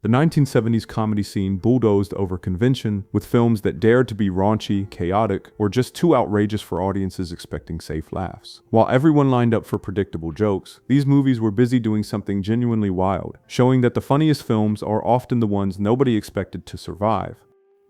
The 1970s comedy scene bulldozed over convention, with films that dared to be raunchy, chaotic, or just too outrageous for audiences expecting safe laughs. While everyone lined up for predictable jokes, these movies were busy doing something genuinely wild, showing that the funniest films are often the ones nobody expected to survive.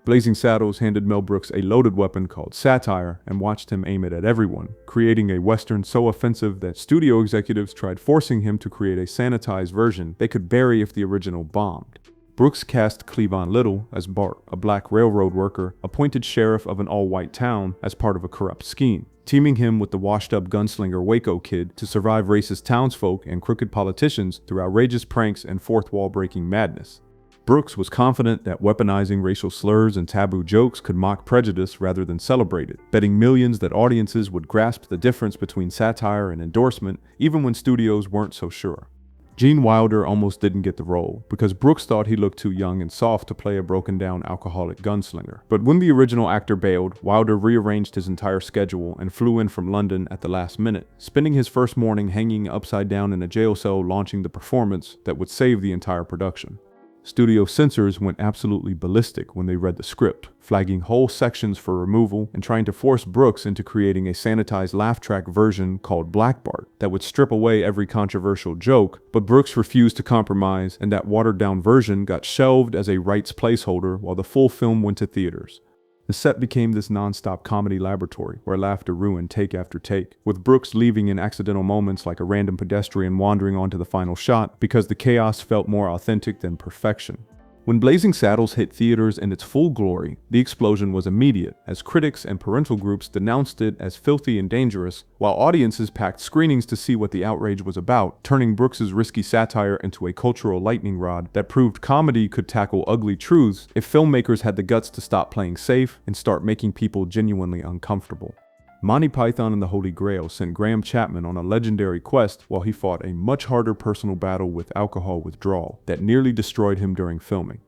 Blazing Saddles handed Mel Brooks a loaded weapon called satire and watched him aim it at everyone, creating a Western so offensive that studio executives tried forcing him to create a sanitized version they could bury if the original bombed. Brooks cast Cleavon Little as Bart, a black railroad worker appointed sheriff of an all-white town as part of a corrupt scheme, teaming him with the washed-up gunslinger Waco Kid to survive racist townsfolk and crooked politicians through outrageous pranks and fourth-wall-breaking madness. Brooks was confident that weaponizing racial slurs and taboo jokes could mock prejudice rather than celebrate it, betting millions that audiences would grasp the difference between satire and endorsement even when studios weren't so sure. Gene Wilder almost didn't get the role, because Brooks thought he looked too young and soft to play a broken-down alcoholic gunslinger. But when the original actor bailed, Wilder rearranged his entire schedule and flew in from London at the last minute, spending his first morning hanging upside down in a jail cell launching the performance that would save the entire production. Studio censors went absolutely ballistic when they read the script, flagging whole sections for removal and trying to force Brooks into creating a sanitized laugh track version called Black Bart that would strip away every controversial joke, but Brooks refused to compromise, and that watered-down version got shelved as a rights placeholder while the full film went to theaters. The set became this non-stop comedy laboratory where laughter ruined take after take, with Brooks leaving in accidental moments like a random pedestrian wandering onto the final shot because the chaos felt more authentic than perfection. When Blazing Saddles hit theaters in its full glory, the explosion was immediate, as critics and parental groups denounced it as filthy and dangerous, while audiences packed screenings to see what the outrage was about, turning Brooks's risky satire into a cultural lightning rod that proved comedy could tackle ugly truths if filmmakers had the guts to stop playing safe and start making people genuinely uncomfortable. Monty Python and the Holy Grail sent Graham Chapman on a legendary quest while he fought a much harder personal battle with alcohol withdrawal that nearly destroyed him during filming.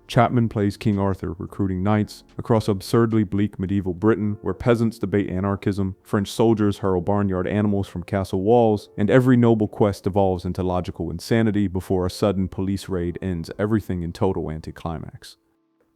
Chapman plays King Arthur recruiting knights across absurdly bleak medieval Britain where peasants debate anarchism, French soldiers hurl barnyard animals from castle walls, and every noble quest devolves into logical insanity before a sudden police raid ends everything in total anticlimax.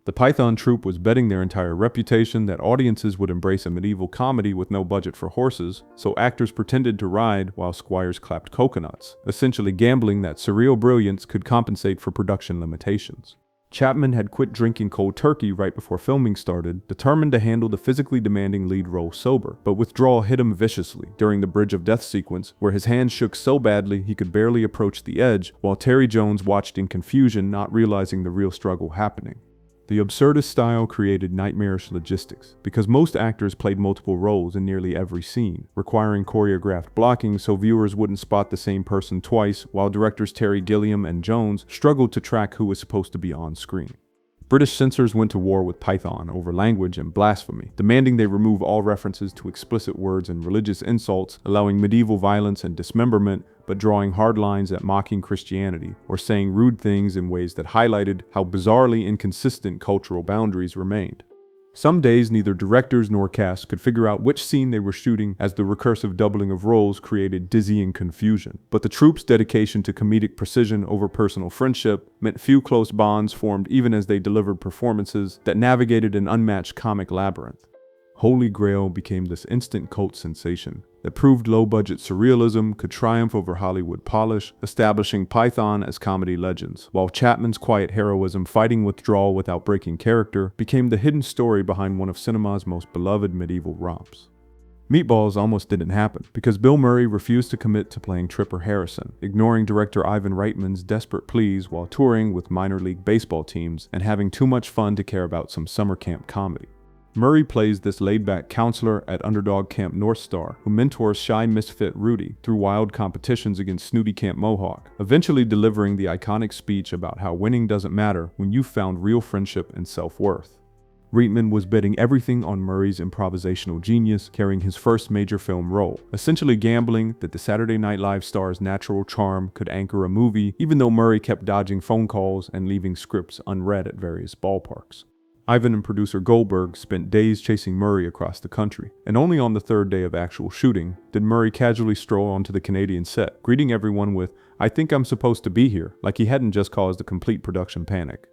The Python troupe was betting their entire reputation that audiences would embrace a medieval comedy with no budget for horses, so actors pretended to ride while squires clapped coconuts, essentially gambling that surreal brilliance could compensate for production limitations. Chapman had quit drinking cold turkey right before filming started, determined to handle the physically demanding lead role sober, but withdrawal hit him viciously during the Bridge of Death sequence, where his hands shook so badly he could barely approach the edge, while Terry Jones watched in confusion, not realizing the real struggle happening. The absurdist style created nightmarish logistics, because most actors played multiple roles in nearly every scene, requiring choreographed blocking so viewers wouldn't spot the same person twice, while directors Terry Gilliam and Jones struggled to track who was supposed to be on screen. British censors went to war with Python over language and blasphemy, demanding they remove all references to explicit words and religious insults, allowing medieval violence and dismemberment, but drawing hard lines at mocking Christianity or saying rude things in ways that highlighted how bizarrely inconsistent cultural boundaries remained. Some days neither directors nor cast could figure out which scene they were shooting, as the recursive doubling of roles created dizzying confusion. But the troupe's dedication to comedic precision over personal friendship meant few close bonds formed even as they delivered performances that navigated an unmatched comic labyrinth. Holy Grail became this instant cult sensation that proved low-budget surrealism could triumph over Hollywood polish, establishing Python as comedy legends, while Chapman's quiet heroism fighting withdrawal without breaking character became the hidden story behind one of cinema's most beloved medieval romps. Meatballs almost didn't happen, because Bill Murray refused to commit to playing Tripper Harrison, ignoring director Ivan Reitman's desperate pleas while touring with minor league baseball teams and having too much fun to care about some summer camp comedy. Murray plays this laid-back counselor at underdog Camp North Star who mentors shy misfit Rudy through wild competitions against snooty Camp Mohawk, eventually delivering the iconic speech about how winning doesn't matter when you've found real friendship and self-worth. Reitman was betting everything on Murray's improvisational genius, carrying his first major film role, essentially gambling that the Saturday Night Live star's natural charm could anchor a movie, even though Murray kept dodging phone calls and leaving scripts unread at various ballparks. Ivan and producer Goldberg spent days chasing Murray across the country, and only on the third day of actual shooting did Murray casually stroll onto the Canadian set, greeting everyone with, "I think I'm supposed to be here," like he hadn't just caused a complete production panic.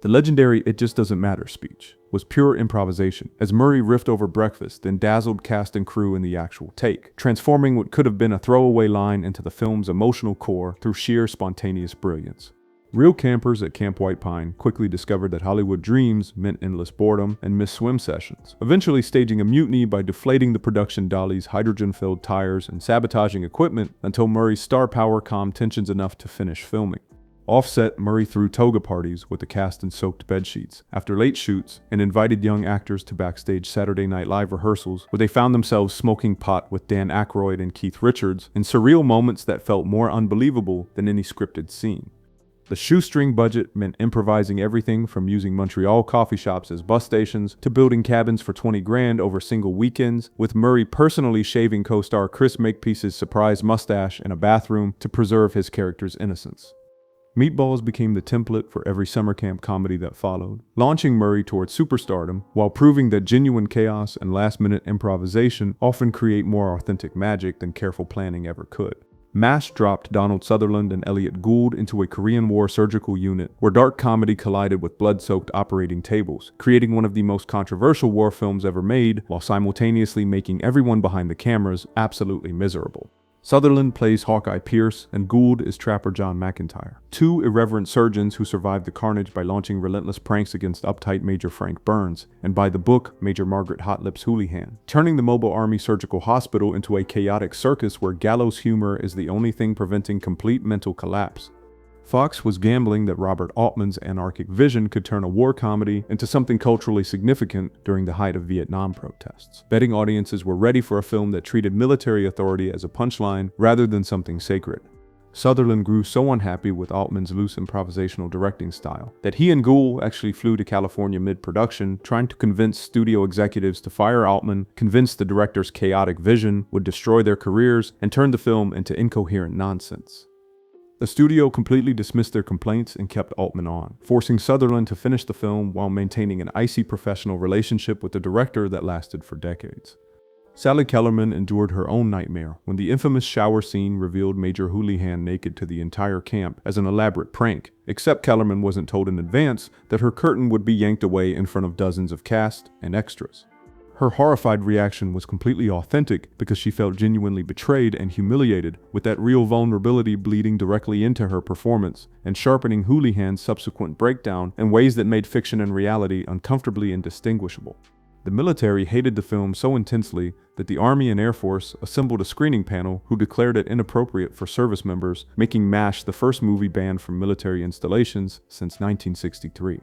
The legendary "it just doesn't matter" speech was pure improvisation, as Murray riffed over breakfast, then dazzled cast and crew in the actual take, transforming what could have been a throwaway line into the film's emotional core through sheer spontaneous brilliance. Real campers at Camp White Pine quickly discovered that Hollywood dreams meant endless boredom and missed swim sessions, eventually staging a mutiny by deflating the production dolly's hydrogen-filled tires and sabotaging equipment until Murray's star power calmed tensions enough to finish filming. Offset, Murray threw toga parties with the cast in soaked bedsheets after late shoots and invited young actors to backstage Saturday Night Live rehearsals where they found themselves smoking pot with Dan Aykroyd and Keith Richards in surreal moments that felt more unbelievable than any scripted scene. The shoestring budget meant improvising everything from using Montreal coffee shops as bus stations to building cabins for 20 grand over single weekends, with Murray personally shaving co-star Chris Makepeace's surprise mustache in a bathroom to preserve his character's innocence. Meatballs became the template for every summer camp comedy that followed, launching Murray towards superstardom while proving that genuine chaos and last-minute improvisation often create more authentic magic than careful planning ever could. MASH dropped Donald Sutherland and Elliot Gould into a Korean War surgical unit where dark comedy collided with blood-soaked operating tables, creating one of the most controversial war films ever made while simultaneously making everyone behind the cameras absolutely miserable. Sutherland plays Hawkeye Pierce, and Gould is Trapper John McIntyre, two irreverent surgeons who survived the carnage by launching relentless pranks against uptight Major Frank Burns, and by the book Major Margaret Hot Lips Houlihan, turning the Mobile Army Surgical Hospital into a chaotic circus where gallows humor is the only thing preventing complete mental collapse. Fox was gambling that Robert Altman's anarchic vision could turn a war comedy into something culturally significant during the height of Vietnam protests, betting audiences were ready for a film that treated military authority as a punchline rather than something sacred. Sutherland grew so unhappy with Altman's loose improvisational directing style that he and Gould actually flew to California mid-production, trying to convince studio executives to fire Altman, convince the director's chaotic vision would destroy their careers, and turn the film into incoherent nonsense. The studio completely dismissed their complaints and kept Altman on, forcing Sutherland to finish the film while maintaining an icy professional relationship with the director that lasted for decades. Sally Kellerman endured her own nightmare when the infamous shower scene revealed Major Houlihan naked to the entire camp as an elaborate prank, except Kellerman wasn't told in advance that her curtain would be yanked away in front of dozens of cast and extras. Her horrified reaction was completely authentic because she felt genuinely betrayed and humiliated, with that real vulnerability bleeding directly into her performance and sharpening Houlihan's subsequent breakdown in ways that made fiction and reality uncomfortably indistinguishable. The military hated the film so intensely that the Army and Air Force assembled a screening panel who declared it inappropriate for service members, making MASH the first movie banned from military installations since 1963.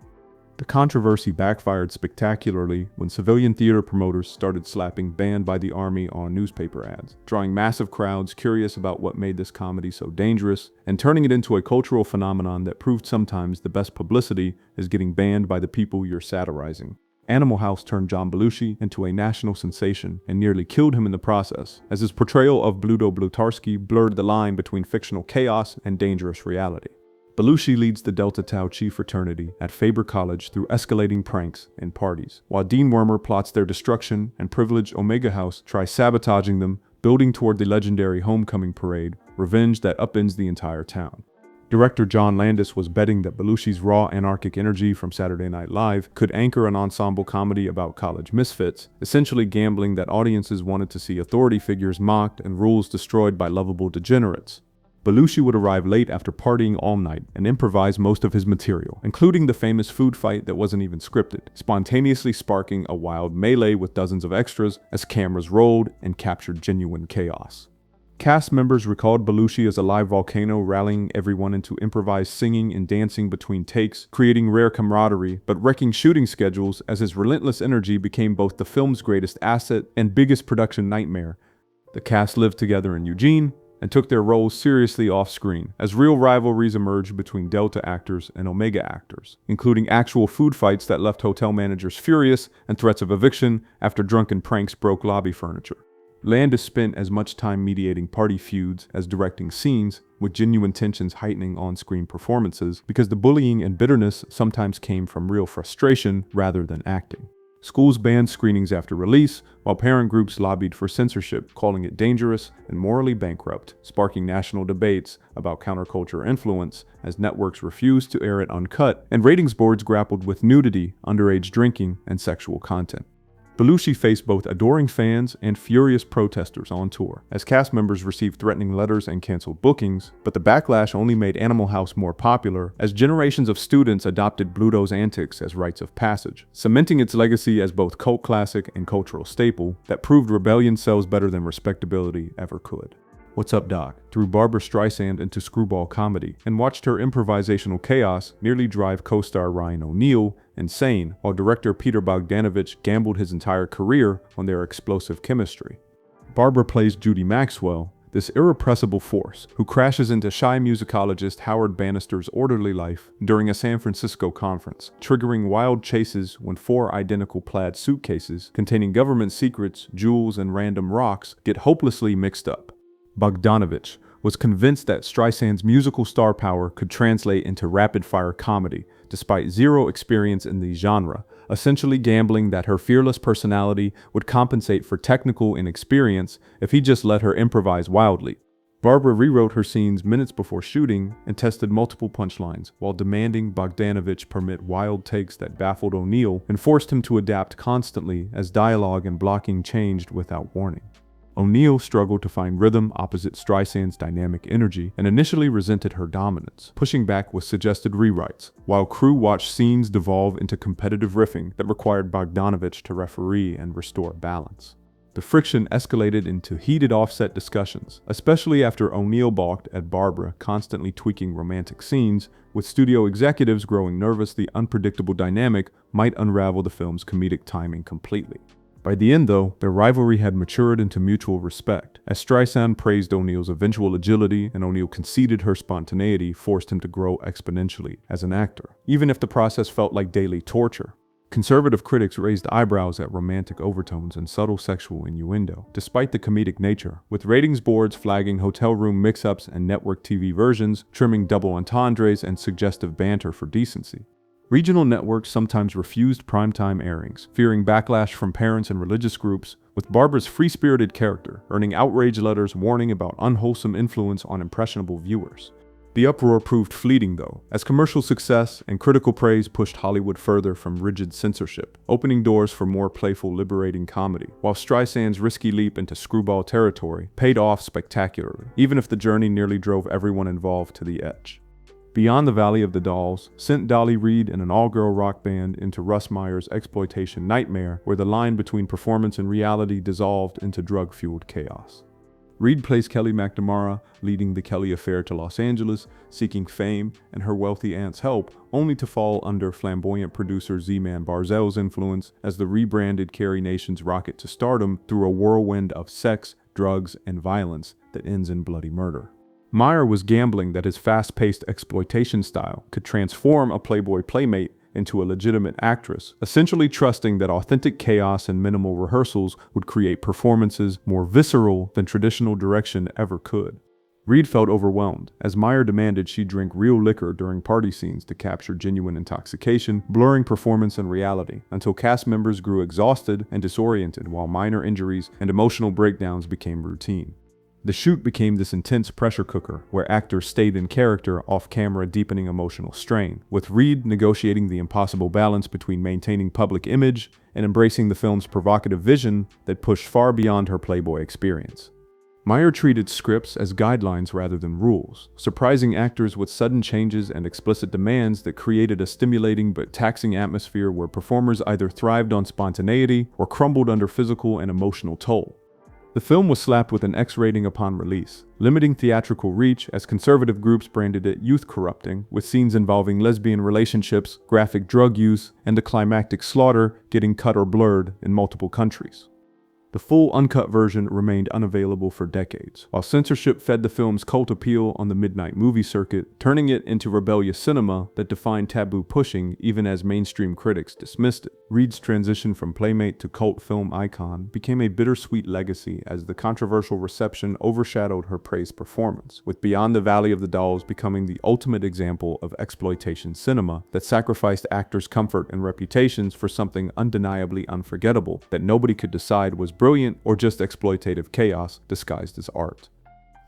The controversy backfired spectacularly when civilian theater promoters started slapping "Banned by the Army" on newspaper ads, drawing massive crowds curious about what made this comedy so dangerous, and turning it into a cultural phenomenon that proved sometimes the best publicity is getting banned by the people you're satirizing. Animal House turned John Belushi into a national sensation and nearly killed him in the process, as his portrayal of Bluto Blutarsky blurred the line between fictional chaos and dangerous reality. Belushi leads the Delta Tau Chi fraternity at Faber College through escalating pranks and parties, while Dean Wormer plots their destruction and privileged Omega House tries sabotaging them, building toward the legendary homecoming parade, revenge that upends the entire town. Director John Landis was betting that Belushi's raw anarchic energy from Saturday Night Live could anchor an ensemble comedy about college misfits, essentially gambling that audiences wanted to see authority figures mocked and rules destroyed by lovable degenerates. Belushi would arrive late after partying all night and improvise most of his material, including the famous food fight that wasn't even scripted, spontaneously sparking a wild melee with dozens of extras as cameras rolled and captured genuine chaos. Cast members recalled Belushi as a live volcano rallying everyone into improvised singing and dancing between takes, creating rare camaraderie, but wrecking shooting schedules as his relentless energy became both the film's greatest asset and biggest production nightmare. The cast lived together in Eugene and took their roles seriously off-screen, as real rivalries emerged between Delta actors and Omega actors, including actual food fights that left hotel managers furious and threats of eviction after drunken pranks broke lobby furniture. Landis spent as much time mediating party feuds as directing scenes, with genuine tensions heightening on-screen performances because the bullying and bitterness sometimes came from real frustration rather than acting. Schools banned screenings after release, while parent groups lobbied for censorship, calling it dangerous and morally bankrupt, sparking national debates about counterculture influence as networks refused to air it uncut, and ratings boards grappled with nudity, underage drinking, and sexual content. Belushi faced both adoring fans and furious protesters on tour, as cast members received threatening letters and canceled bookings, but the backlash only made Animal House more popular as generations of students adopted Bluto's antics as rites of passage, cementing its legacy as both cult classic and cultural staple that proved rebellion sells better than respectability ever could. What's Up, Doc? Threw Barbra Streisand into screwball comedy and watched her improvisational chaos nearly drive co-star Ryan O'Neal insane, while director Peter Bogdanovich gambled his entire career on their explosive chemistry. Barbra plays Judy Maxwell, this irrepressible force who crashes into shy musicologist Howard Bannister's orderly life during a San Francisco conference, triggering wild chases when 4 identical plaid suitcases containing government secrets, jewels, and random rocks get hopelessly mixed up. Bogdanovich was convinced that Streisand's musical star power could translate into rapid-fire comedy, despite zero experience in the genre, essentially gambling that her fearless personality would compensate for technical inexperience if he just let her improvise wildly. Barbra rewrote her scenes minutes before shooting and tested multiple punchlines, while demanding Bogdanovich permit wild takes that baffled O'Neal and forced him to adapt constantly as dialogue and blocking changed without warning. O'Neal struggled to find rhythm opposite Streisand's dynamic energy and initially resented her dominance, pushing back with suggested rewrites, while crew watched scenes devolve into competitive riffing that required Bogdanovich to referee and restore balance. The friction escalated into heated offset discussions, especially after O'Neal balked at Barbra constantly tweaking romantic scenes, with studio executives growing nervous the unpredictable dynamic might unravel the film's comedic timing completely. By the end, though, their rivalry had matured into mutual respect, as Streisand praised O'Neal's eventual agility and O'Neal conceded her spontaneity forced him to grow exponentially as an actor, even if the process felt like daily torture. Conservative critics raised eyebrows at romantic overtones and subtle sexual innuendo, despite the comedic nature, with ratings boards flagging hotel room mix-ups and network TV versions, trimming double entendres and suggestive banter for decency. Regional networks sometimes refused primetime airings, fearing backlash from parents and religious groups, with Barbra's free-spirited character earning outrage letters warning about unwholesome influence on impressionable viewers. The uproar proved fleeting, though, as commercial success and critical praise pushed Hollywood further from rigid censorship, opening doors for more playful, liberating comedy, while Streisand's risky leap into screwball territory paid off spectacularly, even if the journey nearly drove everyone involved to the edge. Beyond the Valley of the Dolls sent Dolly Reed and an all-girl rock band into Russ Meyer's exploitation nightmare, where the line between performance and reality dissolved into drug-fueled chaos. Reed plays Kelly McNamara, leading the Kelly affair to Los Angeles, seeking fame and her wealthy aunt's help, only to fall under flamboyant producer Z-Man Barzell's influence as the rebranded Carrie Nation's rocket to stardom through a whirlwind of sex, drugs, and violence that ends in bloody murder. Meyer was gambling that his fast-paced exploitation style could transform a Playboy playmate into a legitimate actress, essentially trusting that authentic chaos and minimal rehearsals would create performances more visceral than traditional direction ever could. Reed felt overwhelmed, as Meyer demanded she drink real liquor during party scenes to capture genuine intoxication, blurring performance and reality, until cast members grew exhausted and disoriented while minor injuries and emotional breakdowns became routine. The shoot became this intense pressure cooker, where actors stayed in character off-camera, deepening emotional strain, with Reed negotiating the impossible balance between maintaining public image and embracing the film's provocative vision that pushed far beyond her Playboy experience. Meyer treated scripts as guidelines rather than rules, surprising actors with sudden changes and explicit demands that created a stimulating but taxing atmosphere where performers either thrived on spontaneity or crumbled under physical and emotional toll. The film was slapped with an X rating upon release, limiting theatrical reach as conservative groups branded it youth-corrupting, with scenes involving lesbian relationships, graphic drug use, and the climactic slaughter getting cut or blurred in multiple countries. The full uncut version remained unavailable for decades, while censorship fed the film's cult appeal on the midnight movie circuit, turning it into rebellious cinema that defined taboo pushing even as mainstream critics dismissed it. Reed's transition from playmate to cult film icon became a bittersweet legacy as the controversial reception overshadowed her praised performance, with Beyond the Valley of the Dolls becoming the ultimate example of exploitation cinema that sacrificed actors' comfort and reputations for something undeniably unforgettable that nobody could decide was brilliant or just exploitative chaos disguised as art.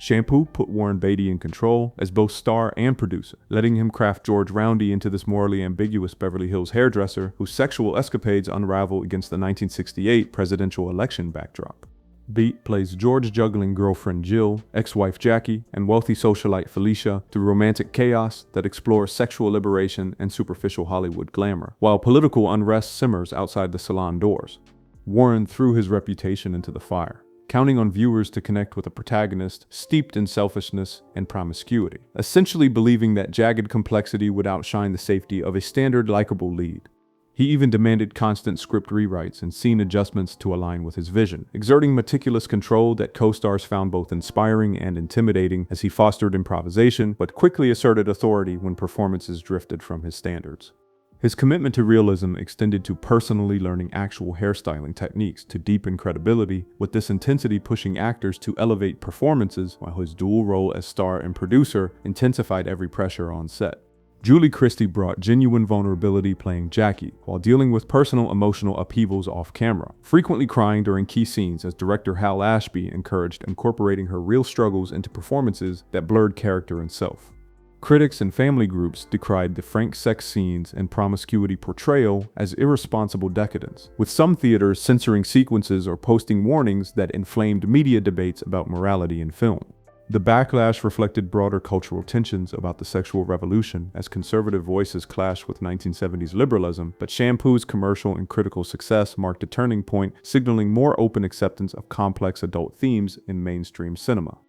Shampoo put Warren Beatty in control as both star and producer, letting him craft George Roundy into this morally ambiguous Beverly Hills hairdresser whose sexual escapades unravel against the 1968 presidential election backdrop. Beat plays George-juggling girlfriend Jill, ex-wife Jackie, and wealthy socialite Felicia through romantic chaos that explores sexual liberation and superficial Hollywood glamour, while political unrest simmers outside the salon doors. Warren threw his reputation into the fire, counting on viewers to connect with a protagonist steeped in selfishness and promiscuity, essentially believing that jagged complexity would outshine the safety of a standard likable lead. He even demanded constant script rewrites and scene adjustments to align with his vision, exerting meticulous control that co-stars found both inspiring and intimidating as he fostered improvisation, but quickly asserted authority when performances drifted from his standards. His commitment to realism extended to personally learning actual hairstyling techniques to deepen credibility, with this intensity pushing actors to elevate performances, while his dual role as star and producer intensified every pressure on set. Julie Christie brought genuine vulnerability playing Jackie, while dealing with personal emotional upheavals off camera, frequently crying during key scenes as director Hal Ashby encouraged incorporating her real struggles into performances that blurred character and self. Critics and family groups decried the frank sex scenes and promiscuity portrayal as irresponsible decadence, with some theaters censoring sequences or posting warnings that inflamed media debates about morality in film. The backlash reflected broader cultural tensions about the sexual revolution as conservative voices clashed with 1970s liberalism, but Shampoo's commercial and critical success marked a turning point, signaling more open acceptance of complex adult themes in mainstream cinema.